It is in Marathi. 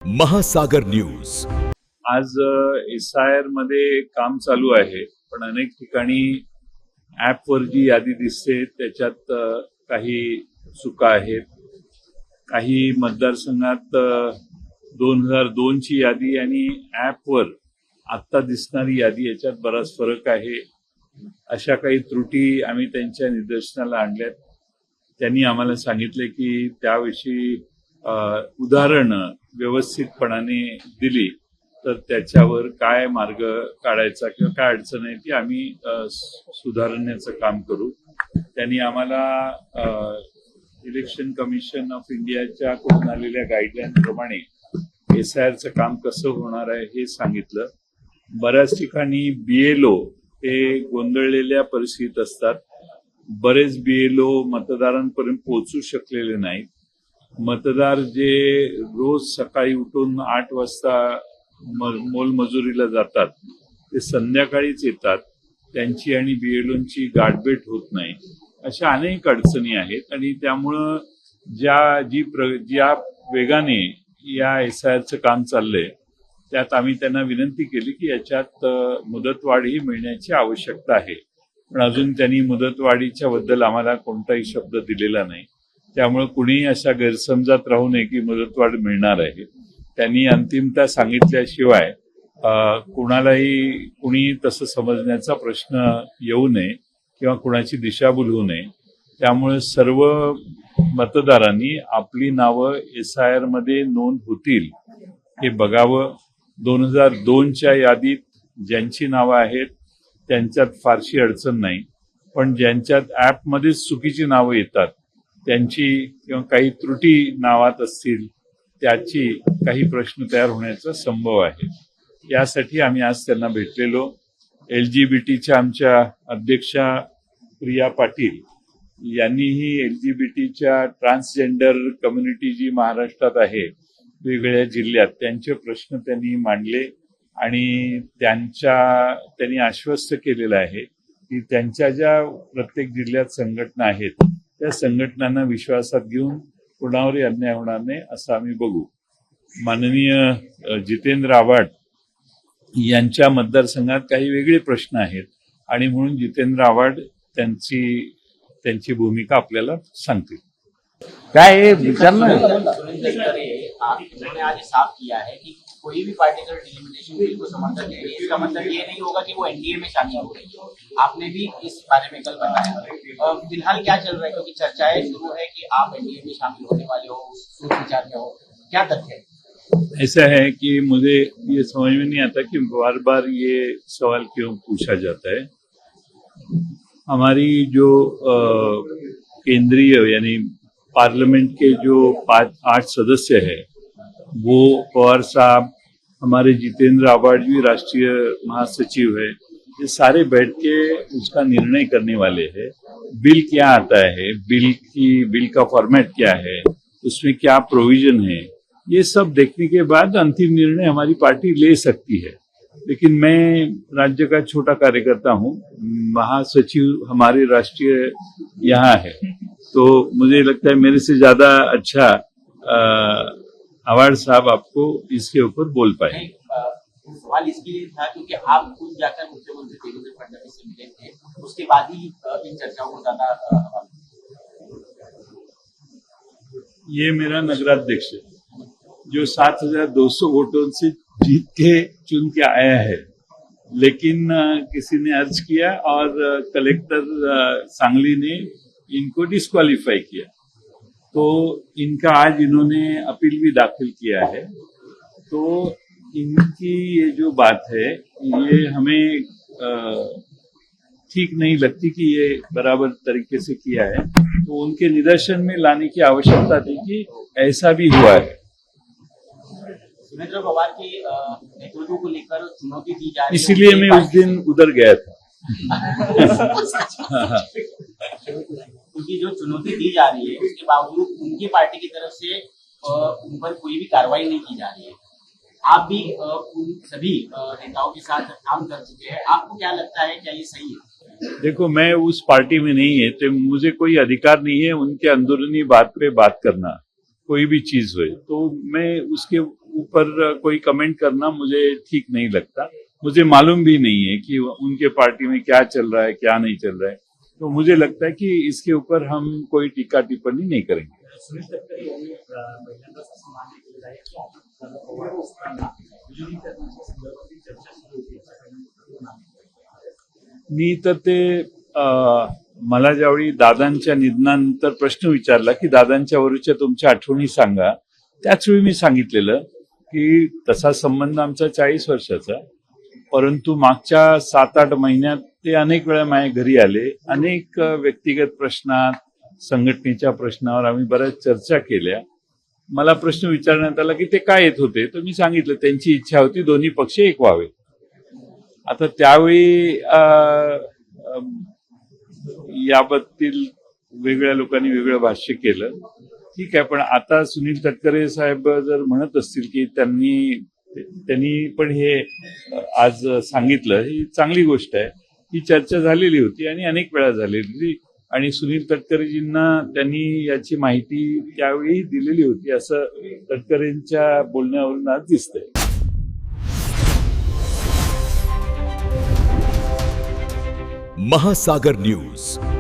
महासागर न्यूज। आज SIR मध्ये काम चालू आहे, पण अनेक ठिकाणी ॲपवर जी यादी दिसते त्याच्यात काही चुका आहेत। काही मतदारसंघात 2002 ची यादी आणि ॲपवर आता दिसणारी यादी याच्यात बराच फरक आहे। अशा काही त्रुटी आम्ही त्यांच्या निदर्शनाला आणल्यात। त्यांनी आम्हाला सांगितले की त्याविषयी उदाहरणं व्यवस्थितपणाने दिली तर त्याच्यावर काय मार्ग काढायचा किंवा काय अडचण आहे ती आम्ही सुधारण्याचं काम करू। त्यांनी आम्हाला इलेक्शन कमिशन ऑफ इंडियाच्या कडून आलेल्या गाईडलाईन प्रमाणे SIRचं काम कसं होणार आहे हे सांगितलं। बऱ्याच ठिकाणी BLO हे गोंधळलेल्या परिस्थितीत असतात। बरेच BLO मतदारांपर्यंत पोहोचू शकलेले नाहीत। मतदार जे रोज सकाळी उठून 8 वाजता मोलमजुरीला जातात ते संध्याकाळीच येतात, त्यांची आणि BLOंची गाठभेट होत नाही। अशा अनेक अडचणी आहेत आणि त्यामुळं ज्या वेगाने या SIRचं काम चाललंय त्यात आम्ही त्यांना विनंती केली की याच्यात मुदतवाढही मिळण्याची आवश्यकता आहे, पण अजून त्यांनी मुदतवाढीच्या बद्दल आम्हाला कोणताही शब्द दिलेला नाही। त्यामुळे कुणीही अशा गैरसमजात राहू नये की मुदतवाढ मिळणार आहे। त्यांनी अंतिमता सांगितल्याशिवाय कुणी तसं समजण्याचा प्रश्न येऊ नये किंवा कुणाची दिशाभूल होऊ नये। त्यामुळे सर्व मतदारांनी आपली नावं SIR मध्ये नोंद होतील हे बघावं। 2002च्या यादीत ज्यांची नावं आहेत त्यांच्यात फारशी अडचण नाही, पण ज्यांच्यात ॲपमध्येच चुकीची नावं येतात त्यांची किंवा काही त्रुटी नावात असतील त्याची काही प्रश्न तयार होण्याचा संभव आहे। यासाठी आम्ही आज त्यांना भेटलेलो। LGBTच्या आमच्या अध्यक्षा प्रिया पाटील यांनीही LGBTच्या ट्रान्सजेंडर कम्युनिटी जी महाराष्ट्रात आहे वेगवेगळ्या जिल्ह्यात त्यांचे प्रश्न त्यांनी मांडले आणि त्यांनी आश्वस्त केलेलं आहे की त्यांच्या ज्या प्रत्येक जिल्ह्यात संघटना आहेत त्या संघटनांना विश्वासात घेऊन कुणावरही अन्याय होणार नाही असं आम्ही बघू। माननीय जितेंद्र आव्हाड यांच्या मतदारसंघात काही वेगळे प्रश्न आहेत आणि म्हणून जितेंद्र आव्हाड त्यांची भूमिका आपल्याला सांगतील। काय है विचारना उन्होंने आज साफ किया है कि कोई भी पार्टी अगर डिलिमिटेशन बिल को समर्थन दे रही है इसका मतलब ये नहीं होगा कि वो NDA में शामिल हो रही है। आपने भी इस बारे में कल बताया। फिलहाल क्या चल रहा है, क्योंकि चर्चाएं शुरू है कि आप NDA में शामिल होने वाले हो, सोच विचार में हो, क्या तथ्य है? ऐसा है कि मुझे ये समझ में नहीं आता कि बार बार ये सवाल क्यों पूछा जाता है। हमारी जो केंद्रीय यानी पार्लियामेंट के जो 8 सदस्य हैं वो पवार साहब, हमारे जितेंद्र आव्हाड जी राष्ट्रीय महासचिव है, ये सारे बैठ के उसका निर्णय करने वाले हैं। बिल क्या आता है, बिल का फॉर्मेट क्या है, उसमें क्या प्रोविजन है, ये सब देखने के बाद अंतिम निर्णय हमारी पार्टी ले सकती है। लेकिन मैं राज्य का छोटा कार्यकर्ता हूँ, महासचिव हमारे राष्ट्रीय यहाँ है, तो मुझे लगता है मेरे से ज्यादा अच्छा आव्हाड साहब आपको इसके ऊपर बोल पाए। सवाल इसके लिए था क्योंकि आप खुद जाकर मुख्यमंत्री देवेंद्र फडणवीस से मिले थे, उसके बाद ही इन चर्चाओं को ज्यादा। ये मेरा नगराध्यक्ष है जो 7,200 वोटों से जीत के चुन के आया है, लेकिन किसी ने अर्ज किया और कलेक्टर सांगली ने इनको डिस्क्वालीफाई किया, तो इनका आज इन्होंने अपील भी दाखिल किया है। तो इनकी ये जो बात है ये हमें ठीक नहीं लगती कि ये बराबर तरीके से किया है, तो उनके निदर्शन में लाने की आवश्यकता थी कि ऐसा भी हुआ है। सुरेंद्र पवार के नेतृत्व को लेकर चुनौती दी जा रही है, इसीलिए मैं उस दिन उधर गया था। क्योंकि जो चुनौती दी जा रही है उसके बावजूद उनकी पार्टी की तरफ से उन पर कोई भी कार्रवाई नहीं की जा रही है। आप भी उन सभी नेताओं के साथ काम कर चुके हैं, आपको क्या लगता है, क्या ये सही है? देखो, मैं उस पार्टी में नहीं है तो मुझे कोई अधिकार नहीं है उनके अंदरूनी बात पे बात करना, कोई भी चीज हुए तो मैं ऊपर कोई कमेंट करना मुझे ठीक नहीं लगता। मुझे मालूम भी नहीं है कि उनके पार्टी में क्या चल रहा है, क्या नहीं चल रहा है, तो मुझे लगता है कि इसके ऊपर हम कोई टीका टिप्पणी नहीं करेंगे। सुनील तटकरे यांनी पहिल्यांदाच असं मान्य केलेलं आहे की आपण पवार असताना विलीनीकरणाच्या संदर्भातली चर्चा सुरू होती याचा परिणाम मी तर ते मला ज्यावेळी दादांच्या निधनानंतर प्रश्न विचारला की दादांच्या वरच्या तुमच्या आठवणी सांगा, त्याचवेळी मी सांगितलेलं की तसा संबंध आमचा 40 वर्षाचा, परंतु मागच्या 7-8 महिन्यात ते अनेक वेळा माझ्या घरी आले, अनेक व्यक्तिगत प्रश्नात, संघटनेच्या प्रश्नावर आम्ही बऱ्याच चर्चा केल्या। मला प्रश्न विचारण्यात आला की ते काय येत होते, तर मी सांगितलं त्यांची इच्छा होती दोन्ही पक्ष एक व्हावे। आता त्यावेळी याबद्दल वेगळ्या लोकांनी वेगळं भाष्य केलं, ठीक आहे, पण आता सुनील तटकरे साहेब जर म्हणत असतील की त्यांनी पण हे आज सांगितलं, ही चांगली गोष्ट आहे। ही चर्चा झालेली होती आणि अनेक वेळा झालेली होती आणि सुनील तटकरेजींना त्यांनी याची माहिती त्यावेळी दिलेली होती असं तटकरेंच्या बोलण्यावरून आज दिसतंय। महासागर न्यूज।